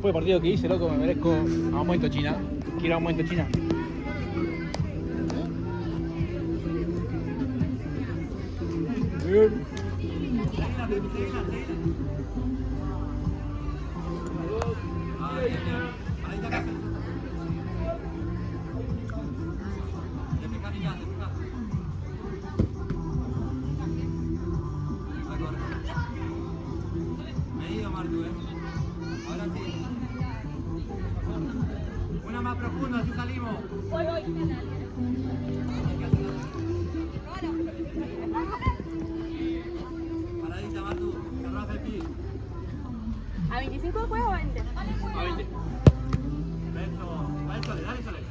Después del partido que hice, loco, me merezco aumento China. Quiero aumento China. Bien. Ahora sí. Una más profunda, así salimos. Voy. Paradita, Martu. Cerrás el pie. ¿A 25 después o 20? A 20. Eso, dale, Sole.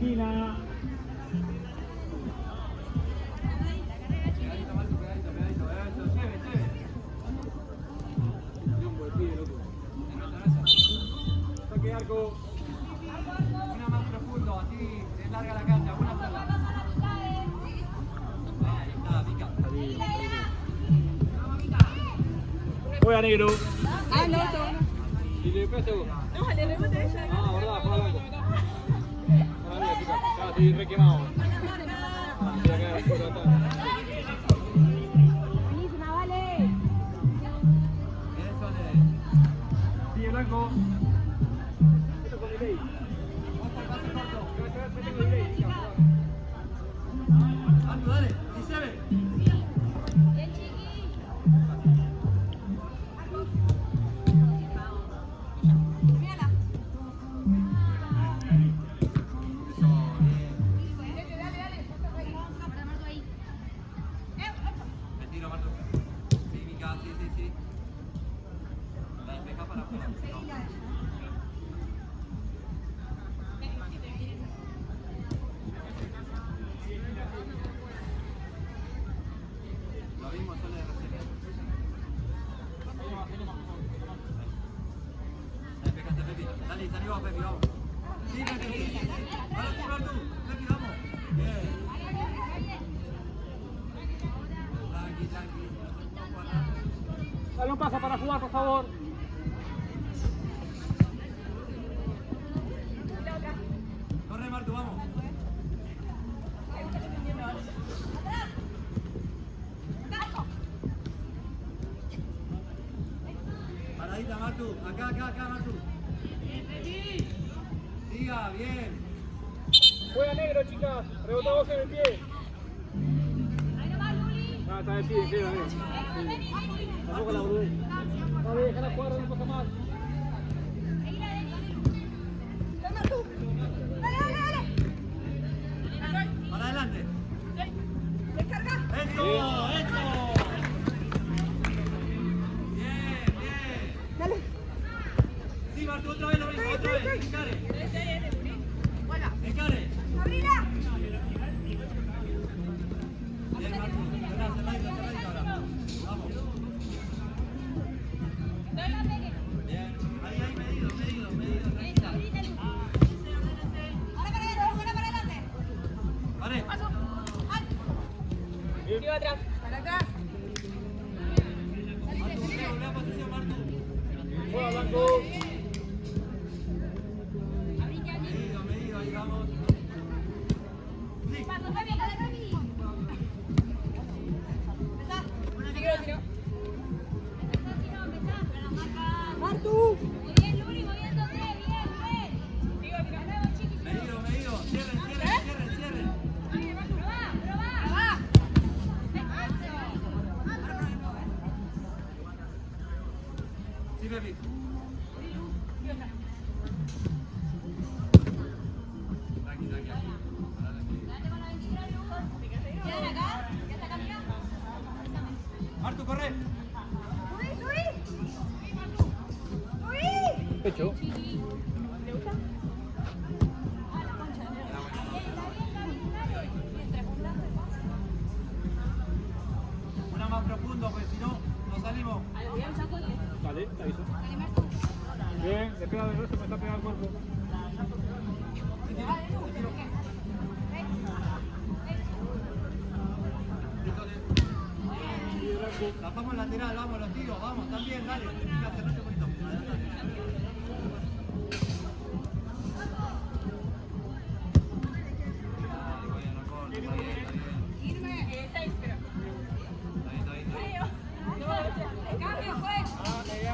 China. Pegadito, Martu, pegadito. Eso, lleve. Saque arco. Una más profundo, así es larga la cancha. Una sola. Ahí está, pica. Juega negro. Ah, no, no. Y le pegaste vos. No, le rebote ella. Ah, verdad, juega blanco. Para mí, chica. Ya estoy re quemado. Estoy acá, por atrás. Buenísima, vale. Bien, Sole. Sigue blanco. Esto con delay. Pase corto. Yo tengo delay, chica. Martu, dale. 17. Bien, chiqui. Mírala. Eso, bien. Dale. Ahora Marto ahí. Me tiro, Martu. Sí, Mica, sí. La despeja para afuera. No. Lo mismo, Sole de recién. Despejaste, Pepi. Dale, salí vos, Pepi, vamos. Sí, Pepi, sí. Ahora sí, Martu. Pepi, vamos. Bien. Tranqui. Balón pasa para jugar, por favor. Corre, Martu, vamos. Paradita, Martu. Acá, Martu. Siga, bien. Juega negro, chicas. Rebotá vos en el pie. Ah, está de pie, dale. Tampoco la boludez. Dale, déjala jugar, no pasa más. Para adelante. Descarga. ¡Eso! Bien. Dale. Sí, Martu, otra vez lo mismo, otra vez. Encare. Abrila. Bien, Martu. Cerradito ahora. Vamos. Bien. Ahí, medido. Tranquila. Ahora para adelante. Vale. Sigo atrás. Para atrás. Martu, volvé a posición, Martu. Juega blanco. Medido, ahí vamos. Sí. Paso, Fabi. Martu. Muy bien, Luri, moviéndote. Bien. Sigo tirando. Medido. Cierren. Probá. Sí, Pepi. Tranqui. ¿Quedan acá? ¿Ya está caminando? Martu, corre. Subí. Pecho. ¿Te gusta? Ah, la concha de negro. Una más profundo, pues si no, nos salimos. Dale, te aviso. Bien, le pega del brazo, me está pegando el cuerpo. Tapamos lateral, vamos los tiros, vamos, también, dale. Mira, cerrate un poquito.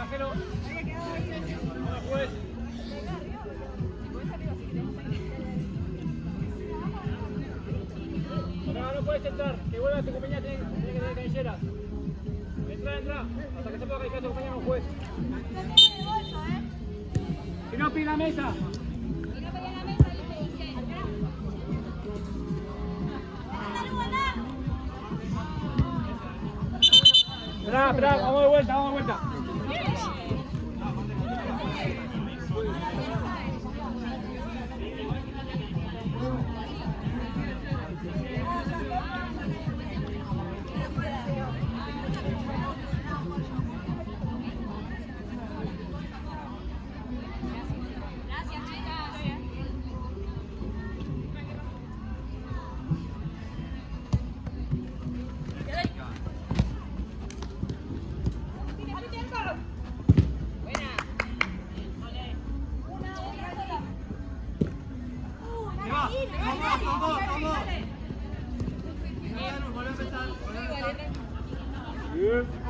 Ángelo. Ahora juez. No puedes entrar, que vuelva tu compañía, tiene que tener canilleras. Entra, hasta que se pueda calificar tu compañía con juez. Si no, pide la mesa. Esperá, vamos de vuelta.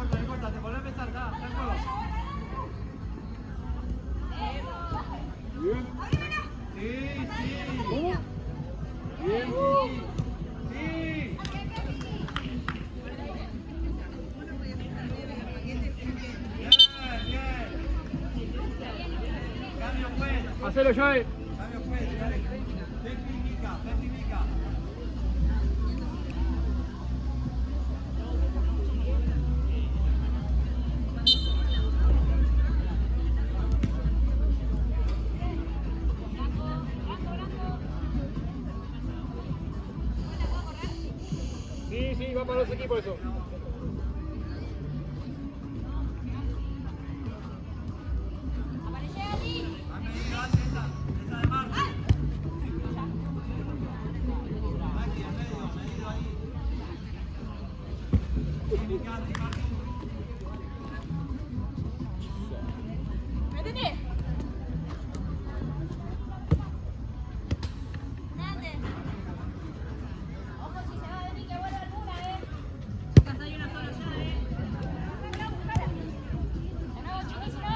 No importa, te volvés a empezar, da, juego. Bien. Sí. Bien. Sí. Bien. Cambio juez. Hacelo, Joey. Cambio juez, dale. Rectifica. Sí, va para los equipos eso. Esa de Marco. Aquí, en medio ahí. Métete. Ojo, si se va a venir, que vuelva alguna, Chicas, hay una sola ya, Ganamos, chicos, ¿no?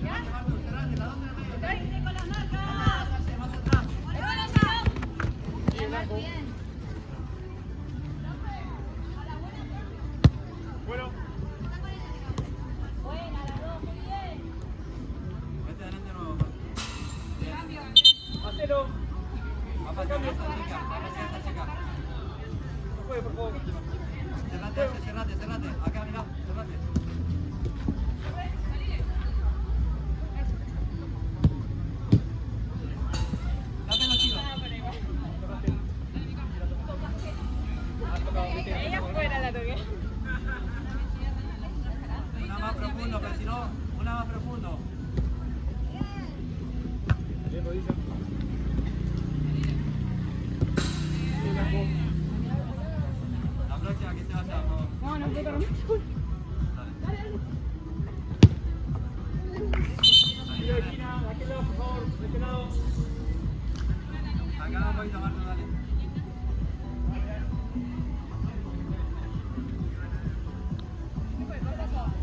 ¿Ya? Tráiganse con las marcas. Más atrás. Ahí van allá. Bien. Bueno. Buena, las dos, muy bien. Vete adelante nuevo. Cambio. Hacelo. Va a pasar esta chica. No puede, por favor. Cerrate. Acá, mirá, cerrate. Date los tiros. Ella fuera la toqué. Una más profundo, pero si no, una más profundo. Bien, rodilla. La próxima que se vaya, vamos. No puedo mucho. Tiro de esquina, de aquel lado, por favor, de este lado. Acá un poquito, Marco, dale.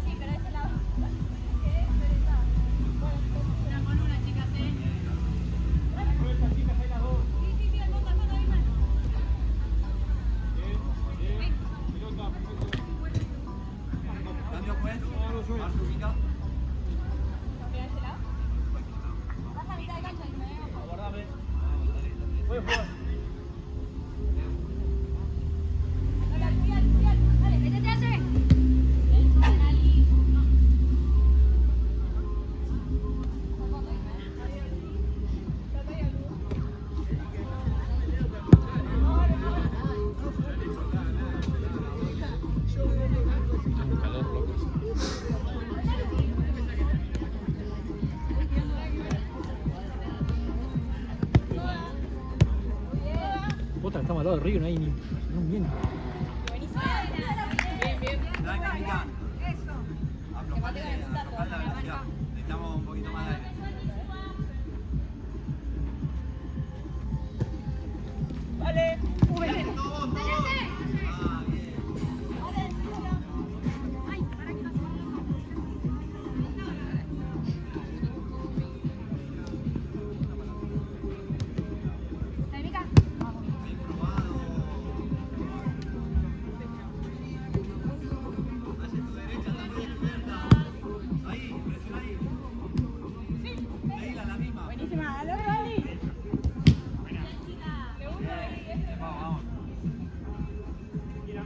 Sí, pero de este lado. Una con una, chicas, Fuerza, chicas, ahí las dos. Sí, al fondo, ahí más. Bien. Pelota, perfecto. Cambio juez. Marco, ubica. ¿Mira este lado? Baja a mitad de cancha y me veo. Aguardame. Puedes jugar. Dale, métete a hacer. Otra, estamos al lado del río, no hay ni un viento. Buenísimo. Necesitamos un poquito más de aire. Vale. Todos. Ah, bien. Bien probado. Hacia tu derecha, está muy descubierta. Ahí, presiona ahí. Ahí la misma. Buenísima. ¡Aló, Dani! Vamos. Bueno.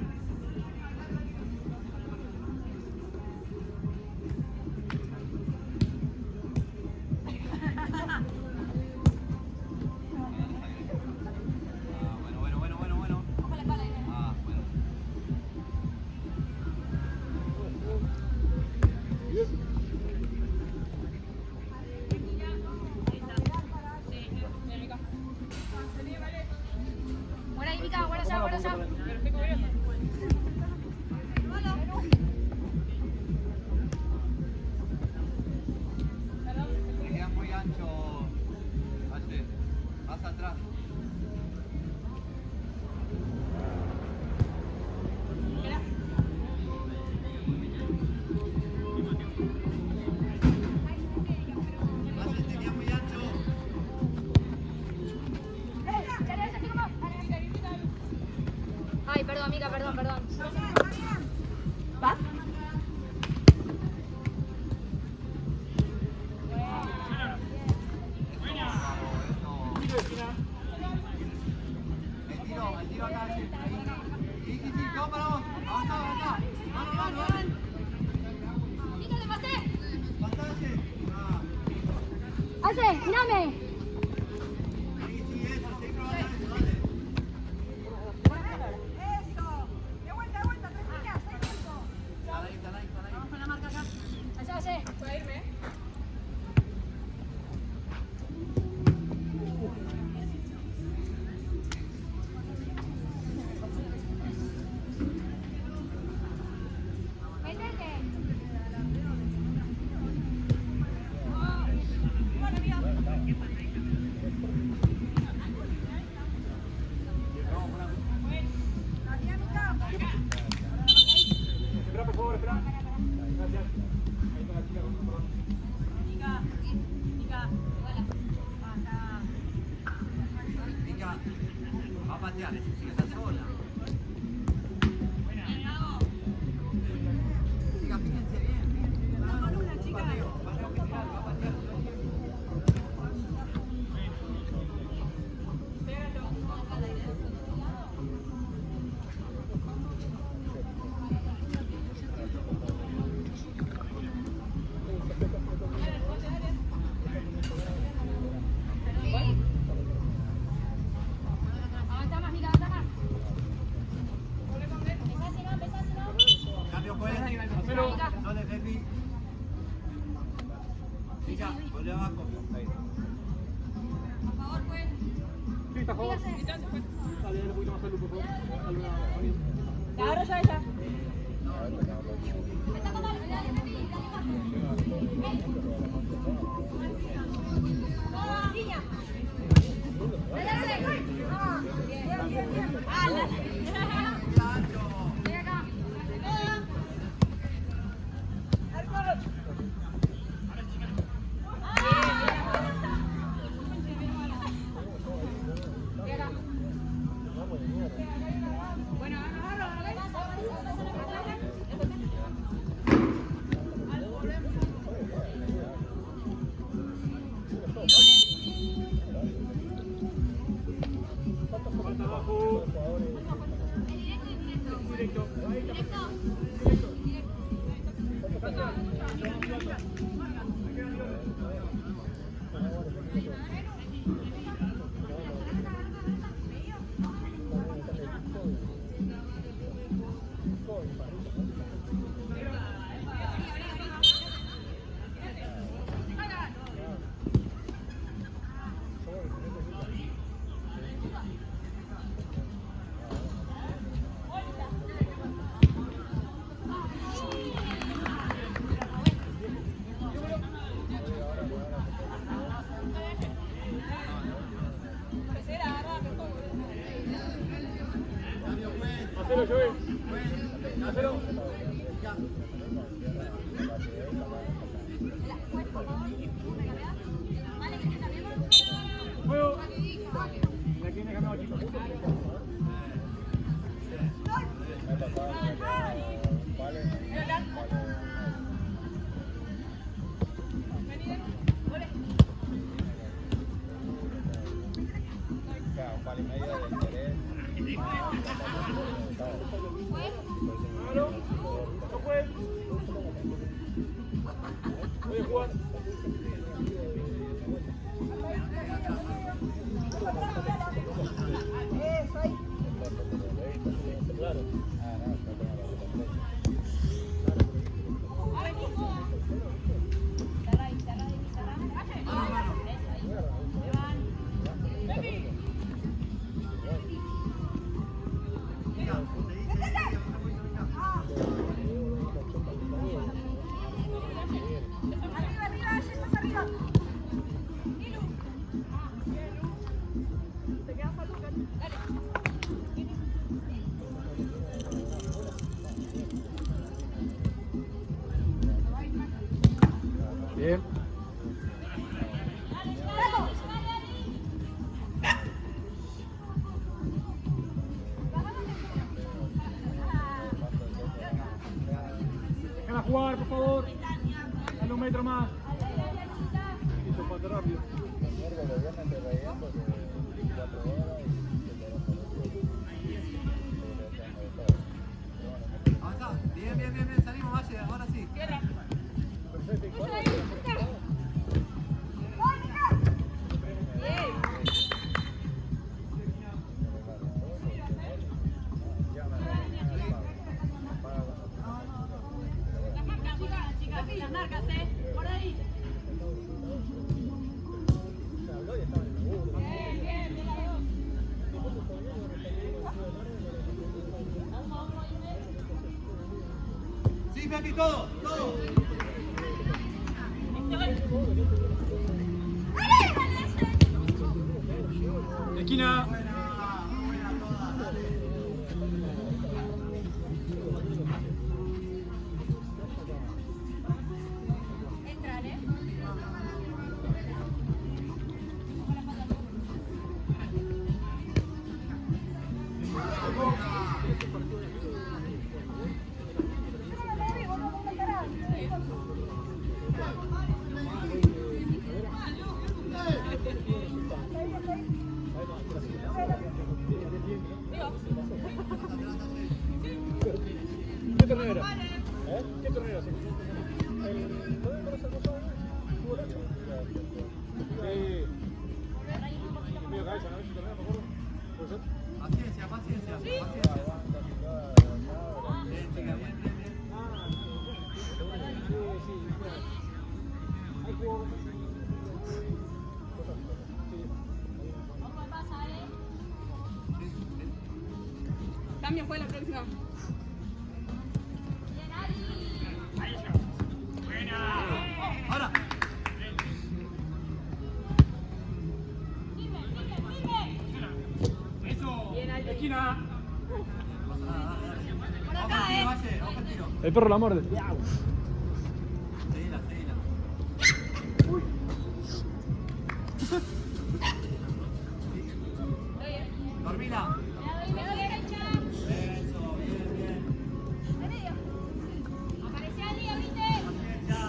Ah, bueno. Buena ahí, Mica, buena allá. Perfecto, bien. Te queda muy ancho, H. Más atrás. H, te queda muy ancho. Ay, perdón, Mica, perdón. ¿Vas? El tiro acá, sí. Sí, ¿cómo paramos? Avanza. Vamos. Mica, te pasé. Pasaje. Ah. Hace, mirame. Sí, eso, sí, probando eso, dale. Están ahí. Vamos con la marca acá. Allá. ¿Puedo irme? Métete. Espera, por favor, espera. Gracias. Ahí está la chica con un balón. Mica, va a patear, sí, está sola. Mica, fíjense bien. Pateo final, va a patear. Avanza más. Cambio pues. Sole, Pepi. Mica, volvé abajo. Por favor, pues. Sí, está a favor. Dale un poquito más salud, por favor. Dale una bonita. La agarro yo a ella. Está con dale, Niña. Ven acá. Bueno, Falta abajo. Directo. Hacelo, Joey. Hacelo. Juego. La tiene ganado, chicos. Claro, no puede. Puede jugar. Claro. Bien. Déjala jugar, por favor. Dale un metro más. Listo, pase rápido. Avanza. Bien, bien, bien, bien. Salimos, Valle. Ahora sí. Las marcas, por ahí. Bien, bien, bien, Sí, Pepi, todo, todo. Esquina. Buena, buena toda. Dale. Entran, ¿Qué torneo era? ¿Qué torneo era? ¿El noveno esa cosa? ¿Tuvo el 8? Sí. Medio cabeza, ¿no? ¿Ese torneo, me acuerdo? ¿Puede ser? Paciencia, paciencia, paciencia. Bien, chica, bien, bien, bien. Sí, claro. Ahí jugó. Cambio fue la próxima. Ahora. Bien, Aldo. Esquina. No pasa nada, dale, dale. Por acá, Vamos al tiro, Valle, vamos al tiro. El perro la muerde. Seguila, seguila. Dormila. Eso, bien, bien. Apareció Ali, ¿viste? Paciencia.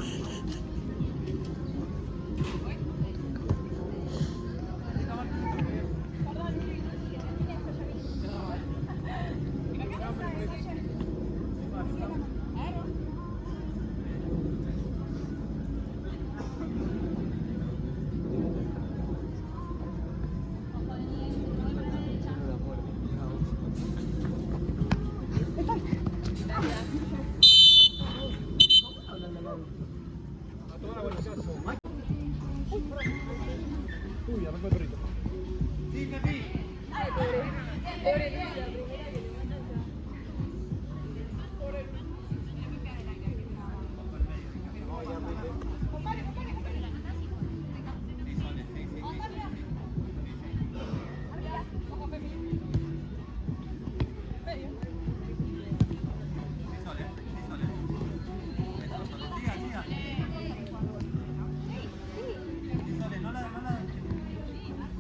Uy, arrancó el perrito. Sí, Pepi. Ay, pobre. Pobre Luis, la primera que le manda. Pobre Luis.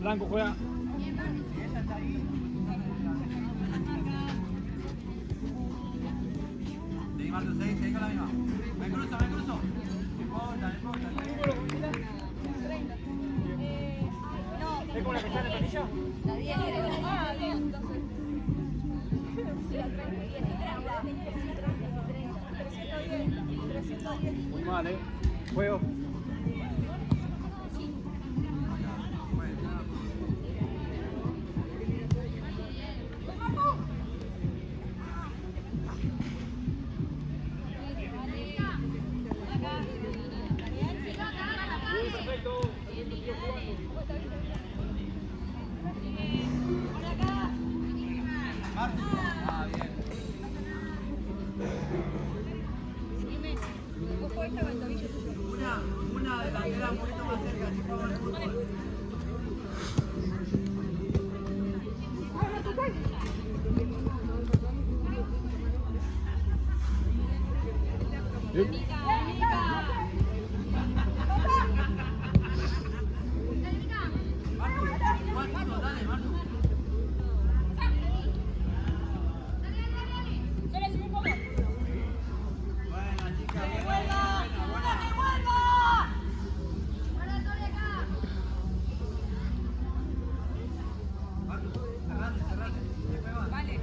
Blanco juega. Seguí, Martu, seguí con la misma. Me cruzo. No importa. ¿Es como la que está en la planilla? La 10 creo. Ah, bien, entonces. Sí, la 30. 310. Muy mal, Juego. Perfecto. Martu. Ah, bien. Ojo esta con el tobillo tuyo. Una delantera un poquito más cerca, si juega el fútbol. Martu, igual fútbol, dale, Martu. Buena, chica, buena. Martu, cerrate. Después va. Vale.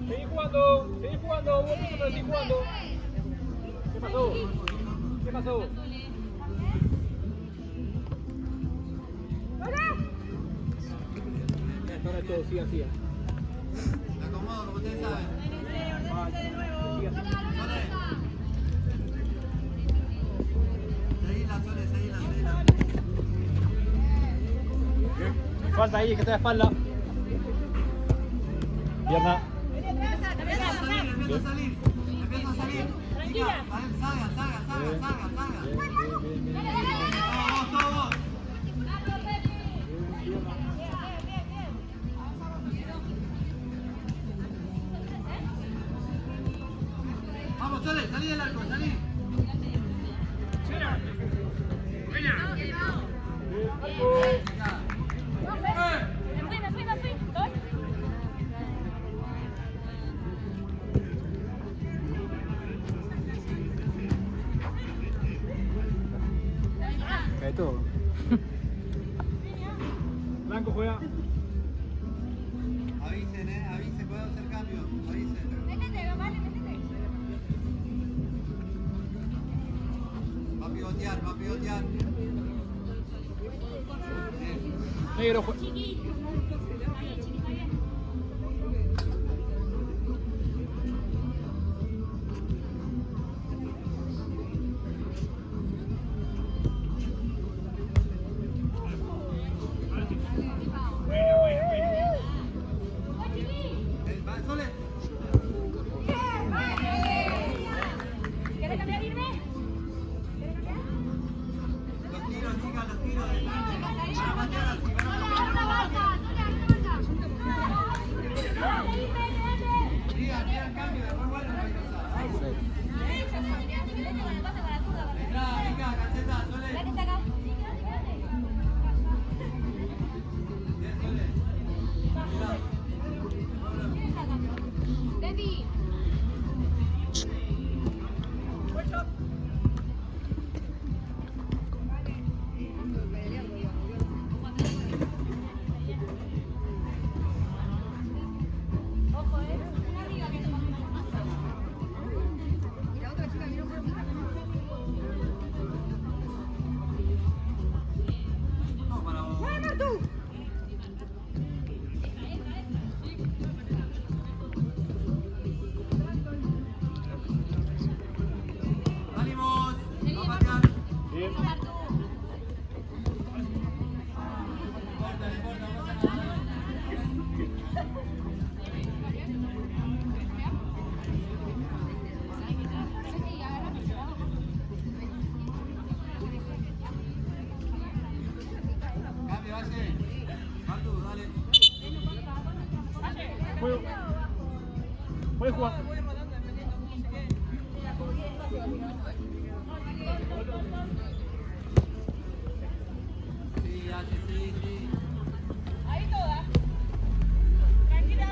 Seguí jugando, seguí jugando. ¿Qué pasó? Ahora es todo, siga. Me acomodo, como ustedes saben. Seguila. Falta ahí, que está de espalda. Pierna. Empieza a salir. Tranquila. Salga. Todos. Vamos, Sole, salí del arco, salí. Me fui. ¿Doy? Cae todo. Blanco juega. Avisen, puedo hacer cambio. Avisen. Métete. Va a pivotear. Negro juega. Va, Sole. ¿Quieres cambiar, Irme? Los tiros, chicas, los tiros. Para patear así, Una marca. Sí, H, sí, sí. Ahí toda. Tranquila,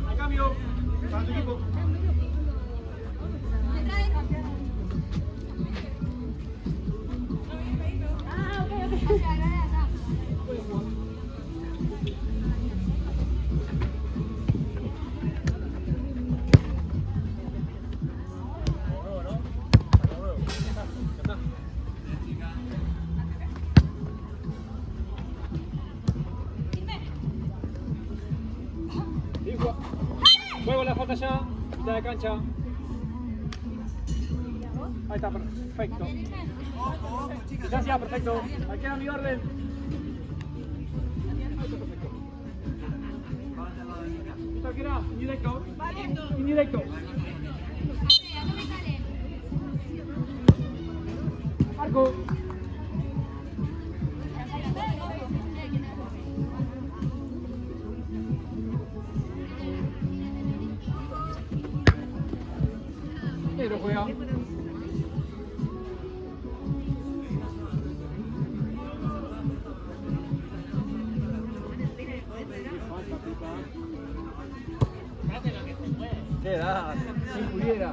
Al cambio, para tu equipo. Ah, ok, ok. Nuevo, ¿no? Nuevo. Ya está. Hijo. Juego la falta ya, mitad de cancha. Ahí está, perfecto. Ojo, ojo, chicas. Distancia, perfecto. Ahí queda mi orden. Ahí está, perfecto. Párate al lado de Nica. ¿Esto qué era? Indirecto. Indirecto. Marco. Negro juega. ¿Qué da? Si pudiera.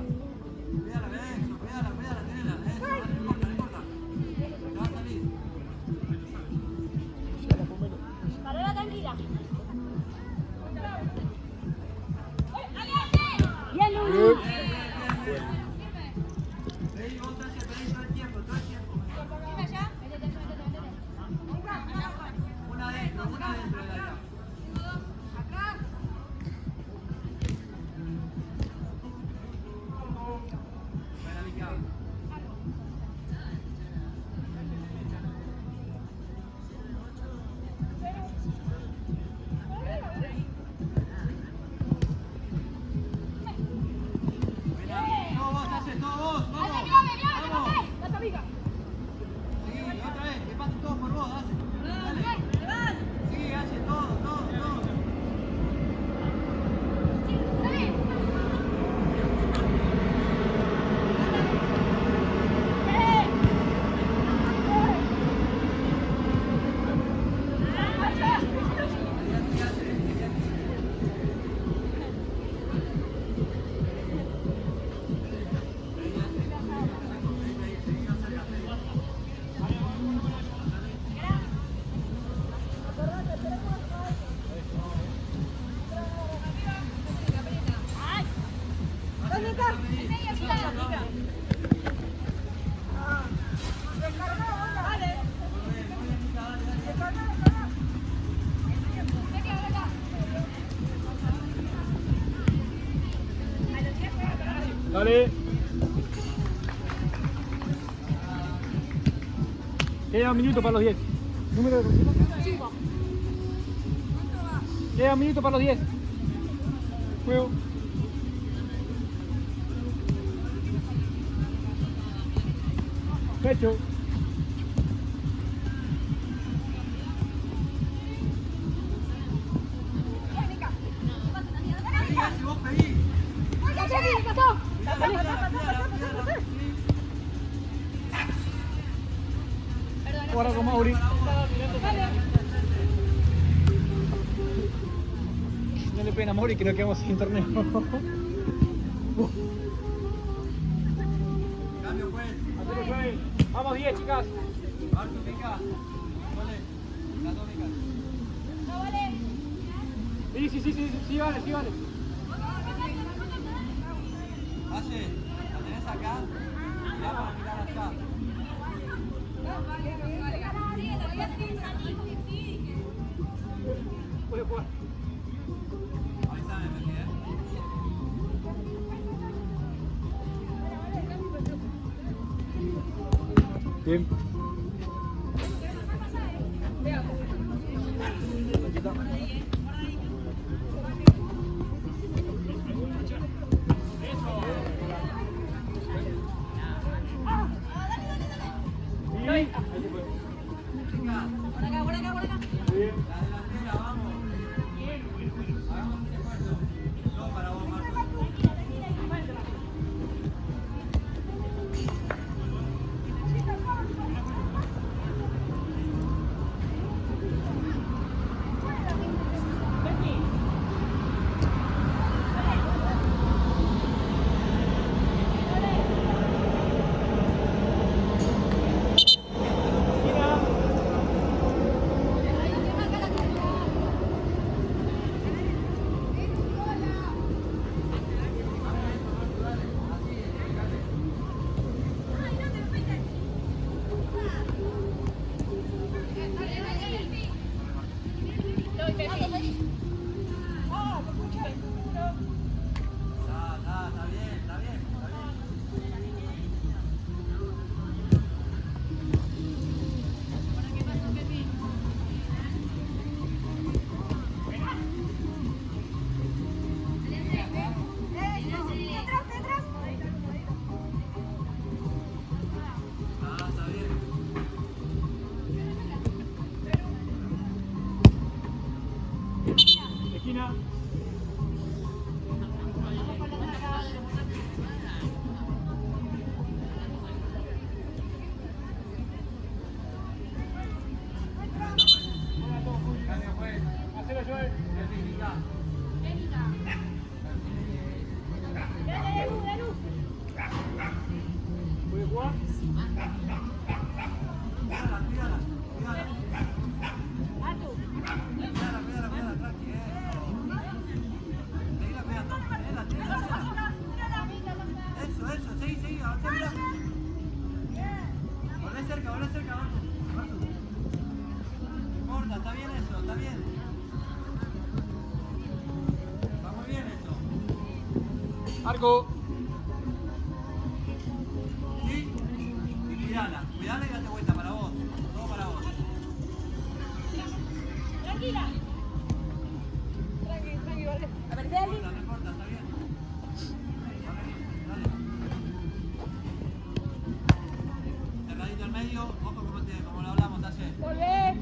Cuídala, Benzo, cuídala, tenela. No importa, no importa. Te va a salir. Parola tranquila. Bien. Pedí, vos H, pedí todo el tiempo, todo el tiempo. Dime allá. Una adentro de allá. Acá. Buena, Mica. Todo vos, H, todo vos, vamos. Vamos. Las amigas. Sí, otra vez, que pasen todos por vos, H. Dale. Sí, H, todo. Dale. Queda un minuto para los 10. Número de consigna. Queda un minuto para los 10. Juego. Hecho. Pedí, H, vos pedí. ¿Qué pasó? Ahora con Mauri. No le pena a Mauri que nos quedamos sin torneo. Cambio, pues. Vamos 10, chicas. Marco, Mica. Vale. Las dos, Mica. No vale. Sí, vale. H, ¿la tenés acá? Ya para mirar allá. Puede jugar. Avísame, Meti, Bien. Chica, Por acá. Bien. la delantera, vamos. Ah, te escuché. Está bien, está bien, está bien. Está bien. Esquina. Hacelo, Joel. ¿Puede jugar? Cuidala, cuidala, cuidala. Cuidala, tranqui, Seguila cuidando. Eso, seguí, avanza, mira. Volvé cerca, Martu. No importa, está bien eso, está bien. Está muy bien eso. Arco. ¿Sí? Y cuidala y date vuelta para vos. Todo para vos. Tranquila. Tranqui, vale. A ver, Deli. No importa, está bien. Dale. Cerradito al medio, ojo como lo hablamos ayer. Volvé.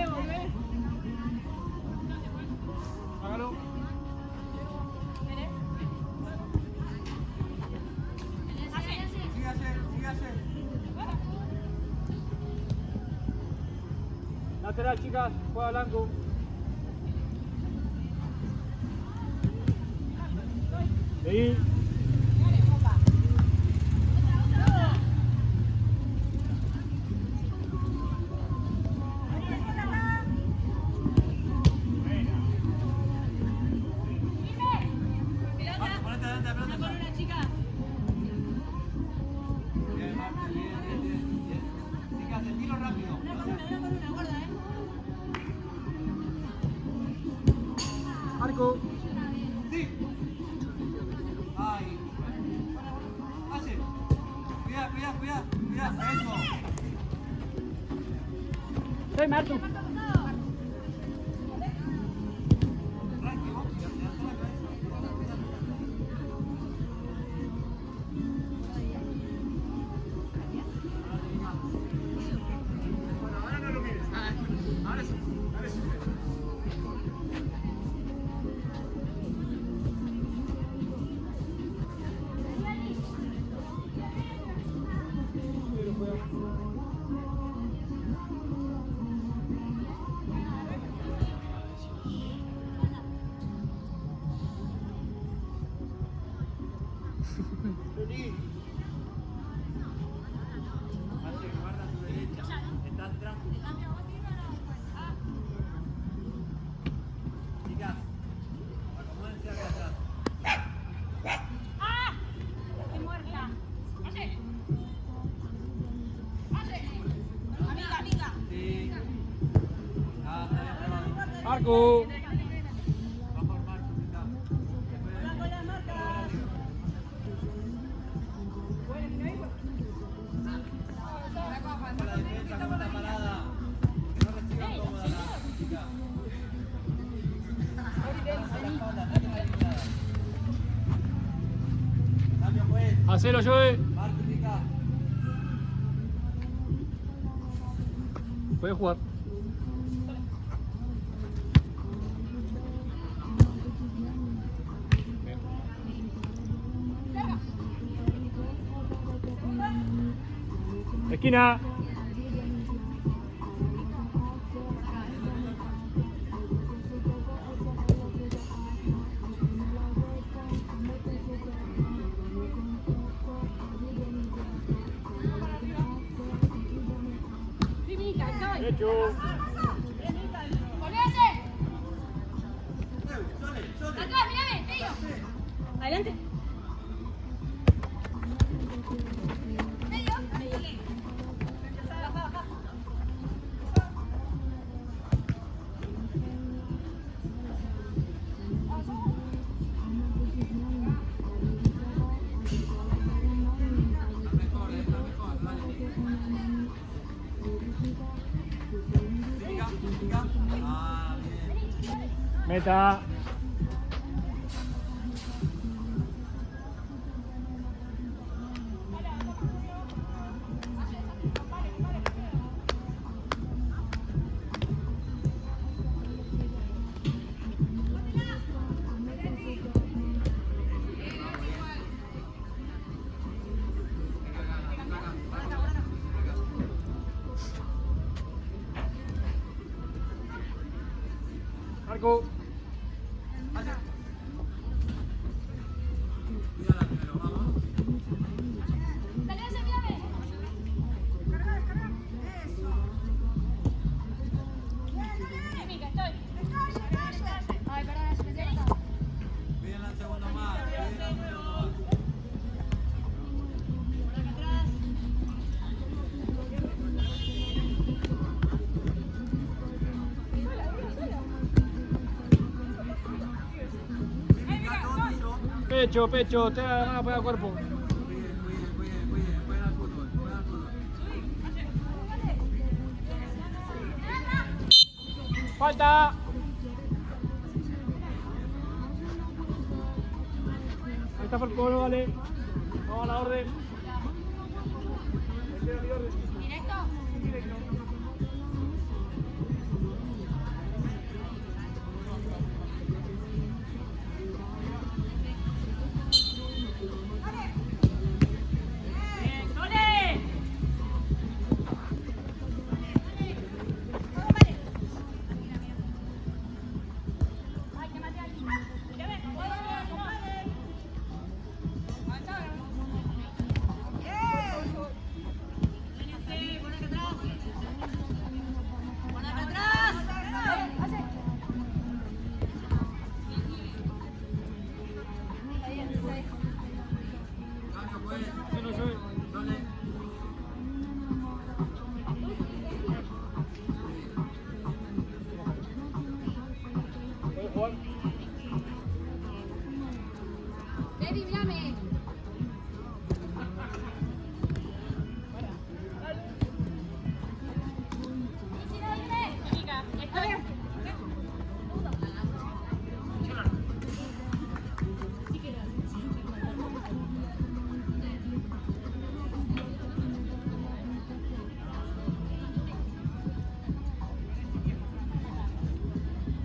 Volvé. Hágalo. Sígase. Lateral, chicas. Juega blanco. Seguí. Marco, ponete adelante de la pelota. Bien, Marco, bien. Sígase, tiro rápido. Arco. Sí. Ay. Hace. Cuidado. Eso. Soy Martu. Tranqui, vos. Levantá la cabeza. Ahora no lo mires. Ahora sí. Hace, guarda tu derecha. Está atrás. Chicas, acomódense acá atrás. Estoy muerta. Amiga. Sí. Está bien probado. Arco. Va por Marco, está. Con la defensa, con la parada. Que no reciban cómoda la chica. Baja la espalda, no te la eliminada. Cambio pues. Hacelo, Joel. Marco, pica. Puede jugar. Esquina. Derecho. Volvete. Sole. Acá, mírame, medio. Adelante. Medio. Baja. derecha. Ah, bien. Meta. Marco. Pase. Cuidado primero, vamos. Dale, ese, mírame. Amiga, estoy. Ay, perdón, se me dio la tapa. Pídenle un segundo más. Pídenle un segundo más. Pecho, pecho, te van a pegar cuerpo. Jueguen al fútbol, jueguen al fútbol. Falta. Ahí está Falcón, vale. Vamos a la orden. ¿Directo? Bien, Sole. Ay, que mate a alguien. Ya ven, Cambio, pues. Sí, no soy. Sole. ¿Puedes jugar? Baby, mírame. ¿Y si no viene? Amiga, estoy.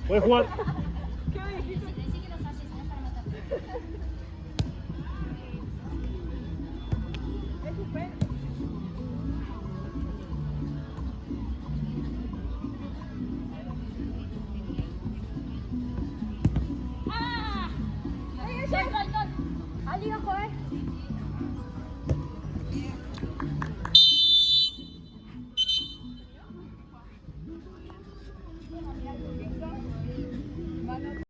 ¿Puedes jugar? Decí que los haces, no es para matarte. ¡Ah! ¡Gol, gol, gol! ¡Ali, ojo,